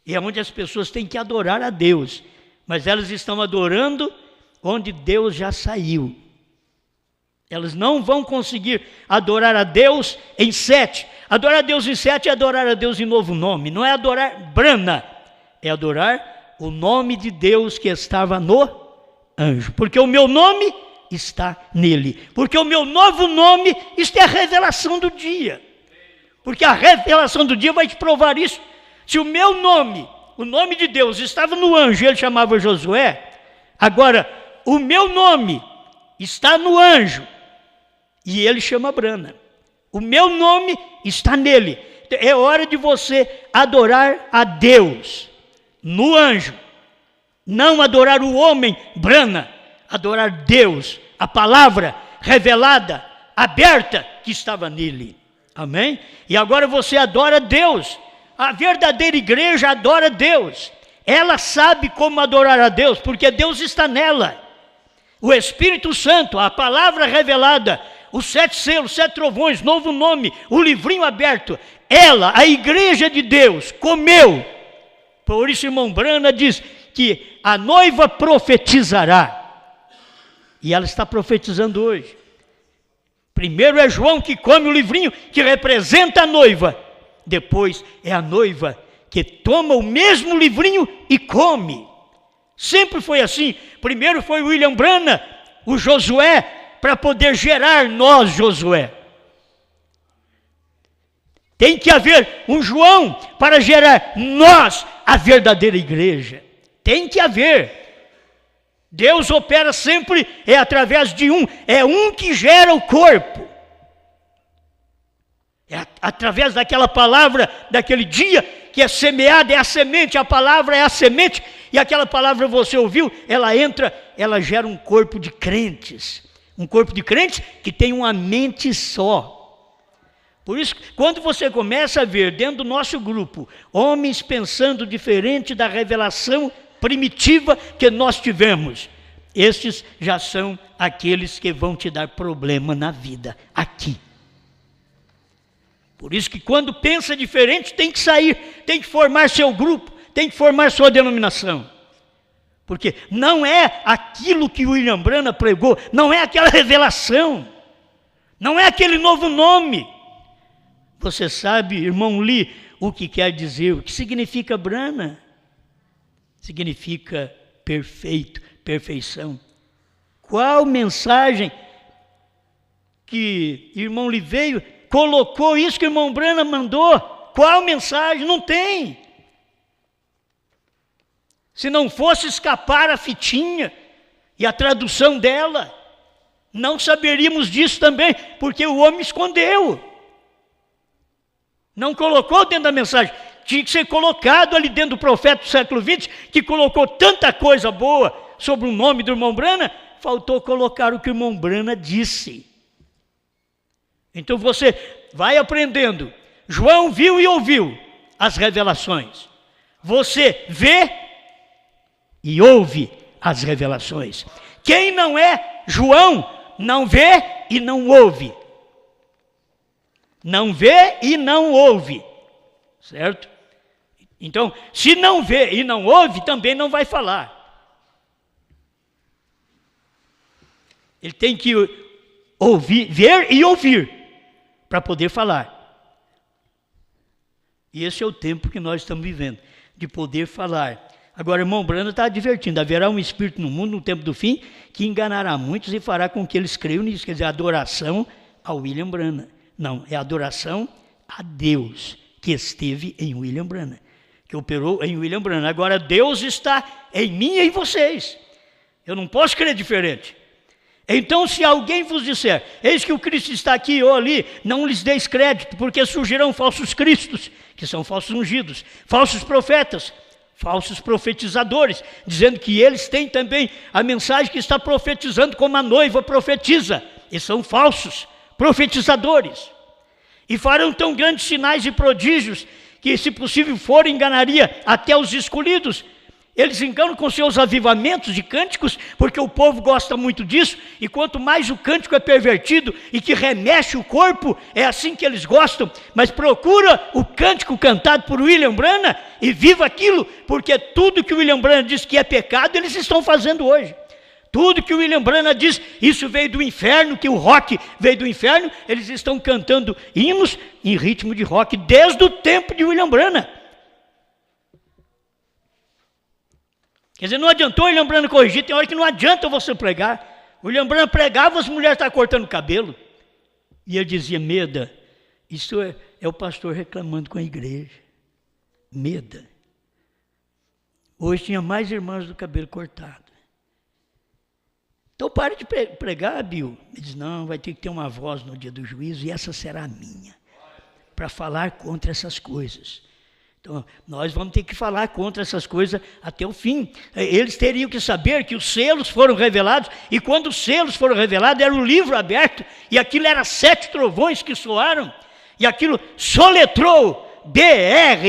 E é onde as pessoas têm que adorar a Deus. Mas elas estão adorando onde Deus já saiu. Elas não vão conseguir adorar a Deus em 7. Adorar a Deus em 7 é adorar a Deus em novo nome. Não é adorar Brana, é adorar o nome de Deus que estava no anjo. Porque o meu nome está nele. Porque o meu novo nome, isto é a revelação do dia. Porque a revelação do dia vai te provar isso. Se o meu nome, o nome de Deus, estava no anjo, ele chamava Josué, agora o meu nome está no anjo e ele chama Brana. O meu nome está nele. É hora de você adorar a Deus no anjo. Não adorar o homem, Brana. Adorar Deus, a palavra revelada, aberta, que estava nele. Amém? E agora você adora Deus. A verdadeira igreja adora Deus. Ela sabe como adorar a Deus, porque Deus está nela. O Espírito Santo, a palavra revelada, os 7 selos, 7 trovões, novo nome, o livrinho aberto. Ela, a igreja de Deus, comeu. Por isso, irmão Brana diz que a noiva profetizará. E ela está profetizando hoje. Primeiro é João que come o livrinho que representa a noiva. Depois é a noiva que toma o mesmo livrinho e come. Sempre foi assim. Primeiro foi William Brana, o Josué, para poder gerar nós, Josué. Tem que haver um João para gerar nós, a verdadeira igreja. Tem que haver. Deus opera sempre através de um. É um que gera o corpo. É através daquela palavra, daquele dia que é semeada, é a semente, a palavra é a semente, e aquela palavra você ouviu, ela entra, ela gera um corpo de crentes. Um corpo de crentes que tem uma mente só. Por isso, quando você começa a ver dentro do nosso grupo, homens pensando diferente da revelação primitiva que nós tivemos, estes já são aqueles que vão te dar problema na vida, aqui. Por isso que quando pensa diferente, tem que sair, tem que formar seu grupo, tem que formar sua denominação. Porque não é aquilo que William Brana pregou, não é aquela revelação, não é aquele novo nome. Você sabe, irmão Lee, o que quer dizer, o que significa Brana? Significa perfeito, perfeição. Qual mensagem que irmão Lee veio, colocou isso que o irmão Brana mandou? Qual mensagem? Não tem. Se não fosse escapar a fitinha e a tradução dela, não saberíamos disso também, porque o homem escondeu. Não colocou dentro da mensagem. Tinha que ser colocado ali dentro do profeta do século XX, que colocou tanta coisa boa sobre o nome do irmão Brana, faltou colocar o que o irmão Brana disse. Então você vai aprendendo. João viu e ouviu as revelações. Você vê e ouve as revelações. Quem não é João, não vê e não ouve. Não vê e não ouve. Certo? Então, se não vê e não ouve, também não vai falar. Ele tem que ouvir, ver e ouvir, para poder falar. E esse é o tempo que nós estamos vivendo, de poder falar. Agora, irmão Brana está advertindo, haverá um espírito no mundo, no tempo do fim, que enganará muitos e fará com que eles creiam nisso. Quer dizer, adoração a William Brana. Não, é adoração a Deus, que esteve em William Brana, que operou em William Brana. Agora, Deus está em mim e em vocês. Eu não posso crer diferente. Então, se alguém vos disser, eis que o Cristo está aqui ou ali, não lhes deis crédito, porque surgirão falsos cristos, que são falsos ungidos, falsos profetas, falsos profetizadores, dizendo que eles têm também a mensagem que está profetizando como a noiva profetiza, e são falsos profetizadores. E farão tão grandes sinais e prodígios, que se possível for, enganaria até os escolhidos. Eles enganam com seus avivamentos de cânticos, porque o povo gosta muito disso, e quanto mais o cântico é pervertido e que remexe o corpo, é assim que eles gostam. Mas procura o cântico cantado por William Branham e viva aquilo, porque tudo que o William Branham diz que é pecado, eles estão fazendo hoje. Tudo que o William Branham diz, isso veio do inferno, que o rock veio do inferno, eles estão cantando hinos em ritmo de rock desde o tempo de William Branham. Quer dizer, não adiantou o William Branham corrigir, tem hora que não adianta você pregar. O William Branham pregava, as mulheres estavam cortando o cabelo. E ele dizia, Meda, isso é o pastor reclamando com a igreja. Meda. Hoje tinha mais irmãs do cabelo cortado. Então pare de pregar, Bill. Ele diz, não, vai ter que ter uma voz no dia do juízo, e essa será a minha, para falar contra essas coisas. Então, nós vamos ter que falar contra essas coisas até o fim. Eles teriam que saber que os selos foram revelados, e quando os selos foram revelados, era o livro aberto, e aquilo era 7 trovões que soaram, e aquilo soletrou, B-R-A-M-H-A-M,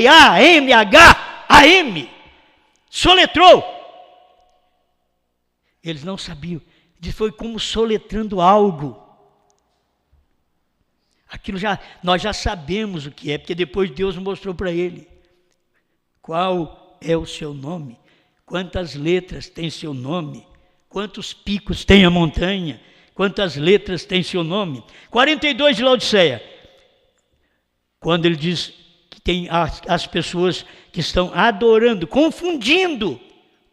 soletrou. Eles não sabiam, foi como soletrando algo. Aquilo nós já sabemos o que é, porque depois Deus mostrou para ele. Qual é o seu nome? Quantas letras tem seu nome? Quantos picos tem a montanha? Quantas letras tem seu nome? 42 de Laodiceia. Quando ele diz que tem as pessoas que estão adorando, confundindo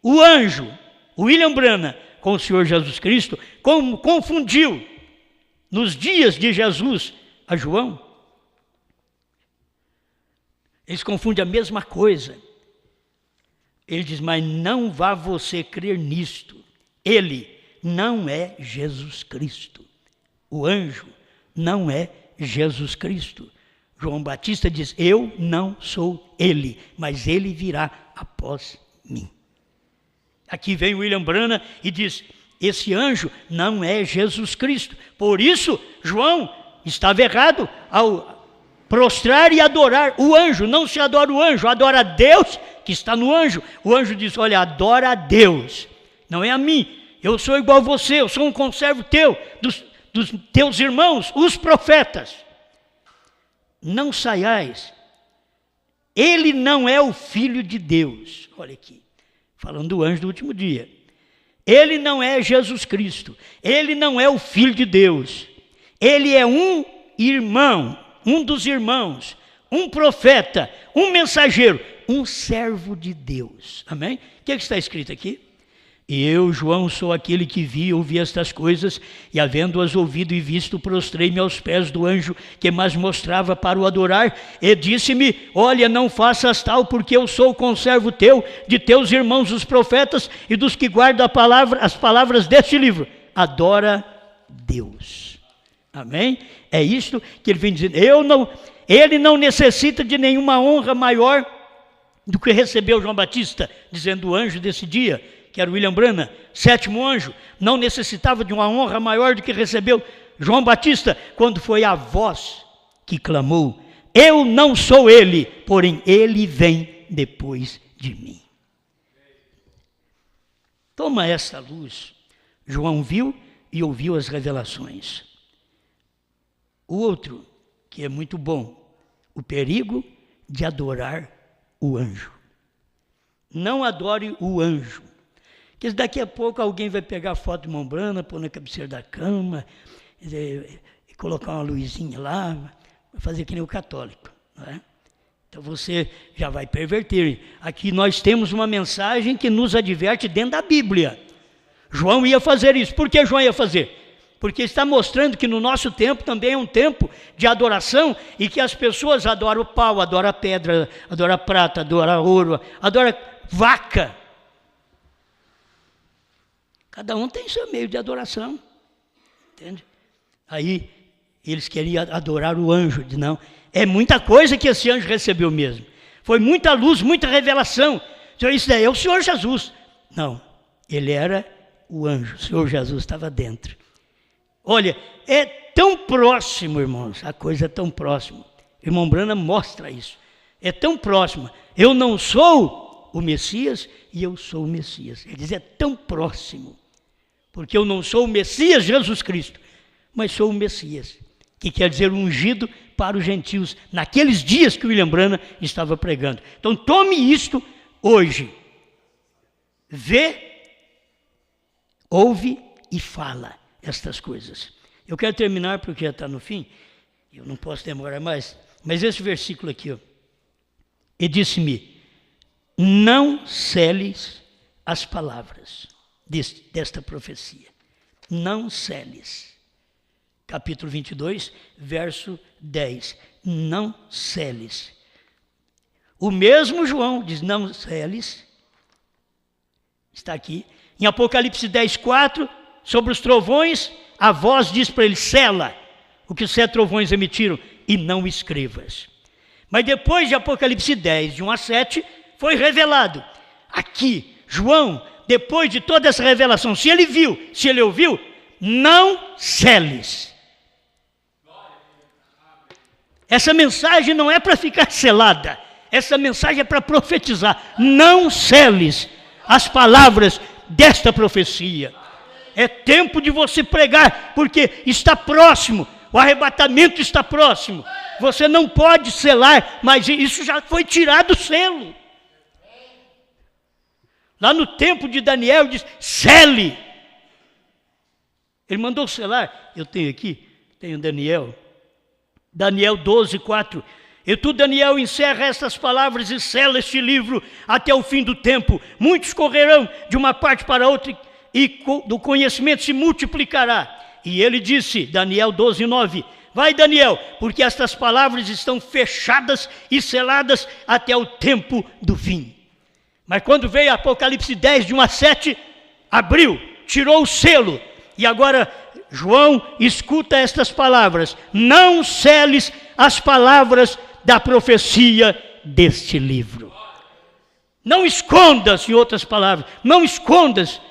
o anjo, o William Branham, com o Senhor Jesus Cristo, como confundiu nos dias de Jesus a João. Eles confundem a mesma coisa. Ele diz, mas não vá você crer nisto. Ele não é Jesus Cristo. O anjo não é Jesus Cristo. João Batista diz, eu não sou ele, mas ele virá após mim. Aqui vem William Branham e diz, esse anjo não é Jesus Cristo. Por isso, João estava errado ao prostrar e adorar o anjo. Não se adora o anjo, adora a Deus que está no anjo. O anjo diz, olha, adora a Deus, não é a mim. Eu sou igual a você, eu sou um conservo teu, dos teus irmãos, os profetas. Não saiais. Ele não é o Filho de Deus. Olha aqui, falando do anjo do último dia. Ele não é Jesus Cristo. Ele não é o Filho de Deus. Ele é um irmão, um dos irmãos, um profeta, um mensageiro, um servo de Deus. Amém? O que está escrito aqui? E eu, João, sou aquele que vi e ouvi estas coisas, e havendo-as ouvido e visto, prostrei-me aos pés do anjo que mais mostrava para o adorar, e disse-me, olha, não faças tal, porque eu sou o conservo teu, de teus irmãos os profetas, e dos que guardam as palavras deste livro. Adora Deus. Amém? É isto que ele vem dizendo. Ele não necessita de nenhuma honra maior do que recebeu João Batista, dizendo o anjo desse dia, que era William Branham, 7º anjo, não necessitava de uma honra maior do que recebeu João Batista, quando foi a voz que clamou, eu não sou ele, porém ele vem depois de mim. Toma essa luz. João viu e ouviu as revelações. O outro, que é muito bom, o perigo de adorar o anjo. Não adore o anjo. Porque daqui a pouco alguém vai pegar a foto de William Branham, pôr na cabeceira da cama, e colocar uma luzinha lá, vai fazer que nem o católico. Não é? Então você já vai perverter. Aqui nós temos uma mensagem que nos adverte dentro da Bíblia. João ia fazer isso. Por que João ia fazer? Porque está mostrando que no nosso tempo também é um tempo de adoração e que as pessoas adoram o pau, adoram a pedra, adoram a prata, adoram ouro, adoram vaca. Cada um tem seu meio de adoração. Entende? Aí eles queriam adorar o anjo. Não, é muita coisa que esse anjo recebeu mesmo. Foi muita luz, muita revelação. Isso daí é o Senhor Jesus. Não, ele era o anjo. O Senhor Jesus estava dentro. Olha, é tão próximo, irmãos, a coisa é tão próxima. Irmão Branham mostra isso. É tão próxima. Eu não sou o Messias e eu sou o Messias. Ele diz, é tão próximo. Porque eu não sou o Messias, Jesus Cristo, mas sou o Messias, que quer dizer ungido para os gentios, naqueles dias que o William Branham estava pregando. Então tome isto hoje. Vê, ouve e fala estas coisas. Eu quero terminar porque já está no fim, eu não posso demorar mais, mas esse versículo aqui, ó. E disse-me, não seles as palavras desta profecia. Não seles. Capítulo 22, verso 10. Não seles. O mesmo João diz, não seles. Está aqui. Em Apocalipse 10, 4, sobre os trovões, a voz diz para ele, sela o que os 7 trovões emitiram e não escrevas. Mas depois de Apocalipse 10, de 1 a 7, foi revelado. Aqui, João, depois de toda essa revelação, se ele viu, se ele ouviu, não seles. Essa mensagem não é para ficar selada, essa mensagem é para profetizar. Não seles as palavras desta profecia. É tempo de você pregar, porque está próximo, o arrebatamento está próximo. Você não pode selar, mas isso já foi tirado o selo. Lá no tempo de Daniel diz, sele. Ele mandou selar, eu tenho aqui, tenho Daniel 12, 4. E tu, Daniel, encerra estas palavras e sela este livro até o fim do tempo. Muitos correrão de uma parte para outra e do conhecimento se multiplicará. E ele disse, Daniel 12, 9, vai, Daniel, porque estas palavras estão fechadas e seladas até o tempo do fim. Mas quando veio Apocalipse 10, de 1 a 7, abriu, tirou o selo. E agora João escuta estas palavras. Não seles as palavras da profecia deste livro. Não escondas, em outras palavras, não escondas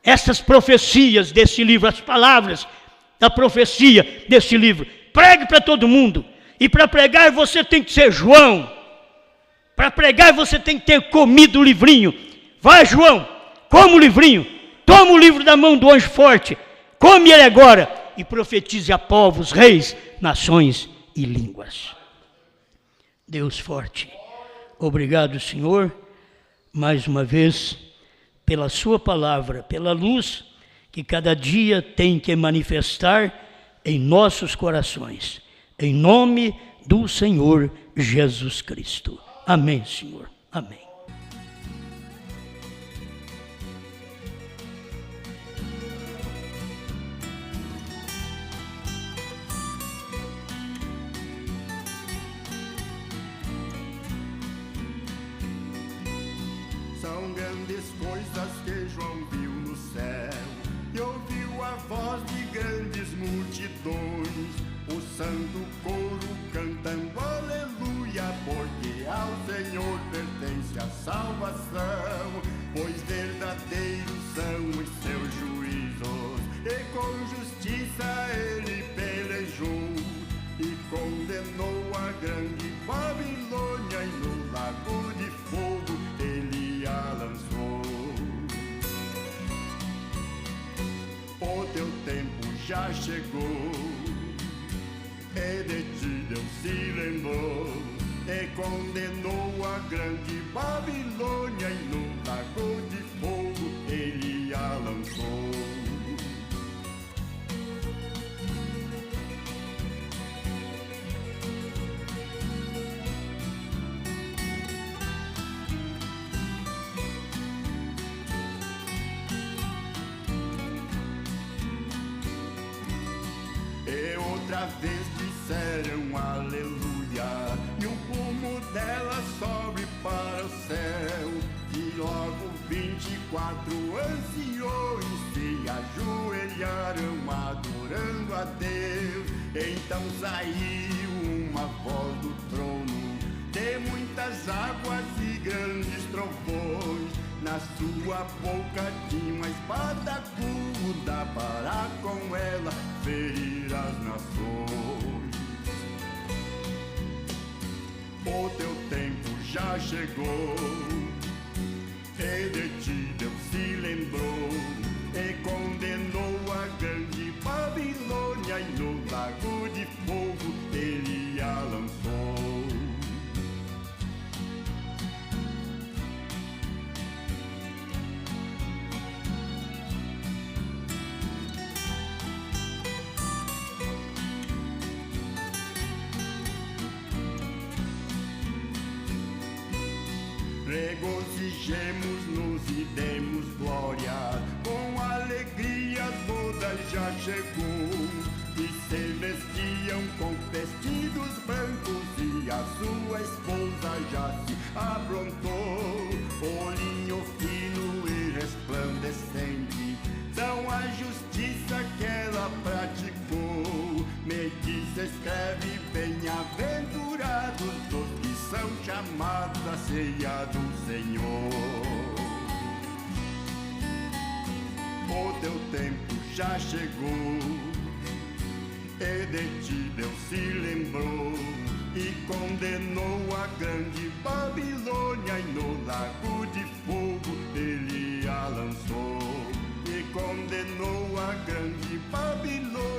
essas profecias desse livro, as palavras da profecia desse livro. Pregue para todo mundo. E para pregar você tem que ser João. Para pregar você tem que ter comido o livrinho. Vai, João, come o livrinho. Toma o livro da mão do anjo forte. Come ele agora. E profetize a povos, reis, nações e línguas. Deus forte. Obrigado, Senhor, mais uma vez, pela sua palavra, pela luz que cada dia tem que manifestar em nossos corações. Em nome do Senhor Jesus Cristo. Amém, Senhor. Amém. São grandes coisas que João viu no céu e ouviu a voz de grandes multidões, o santo coro cantando aleluia, porque ao Senhor pertence a salvação, pois verdadeiros são os seus juízos, e com justiça ele pelejou, e condenou a grande Babilônia, e no lago de fogo ele a lançou. O teu tempo já chegou, e de ti Deus se lembrou, e condenou a grande Babilônia, e no lago de fogo ele a lançou. E outra vez disseram aleluia, e o fumo dela sobe para o céu, e logo 24 anciões se ajoelharam adorando a Deus. Então saiu uma voz do trono, de muitas águas e grandes trovões, na sua boca tinha uma espada aguda, ajuda para com ela ferir as nações. O teu tempo já chegou, e de ti Deus se lembrou, e condenou a grande Babilônia, e no lago de fogo ele a lançou. Regozijemos-nos e demos glória, com alegria as bodas já chegou, e se vestiam com vestidos brancos, e a sua esposa já se aprontou. O linho fino e resplandecente são a justiça que ela praticou. Me diz, escreve, bem-aventurados os que são chamados à ceia do Senhor. O teu tempo já chegou, e de ti Deus se lembrou, e condenou a grande Babilônia, e no lago de fogo ele a lançou. E condenou a grande Babilônia,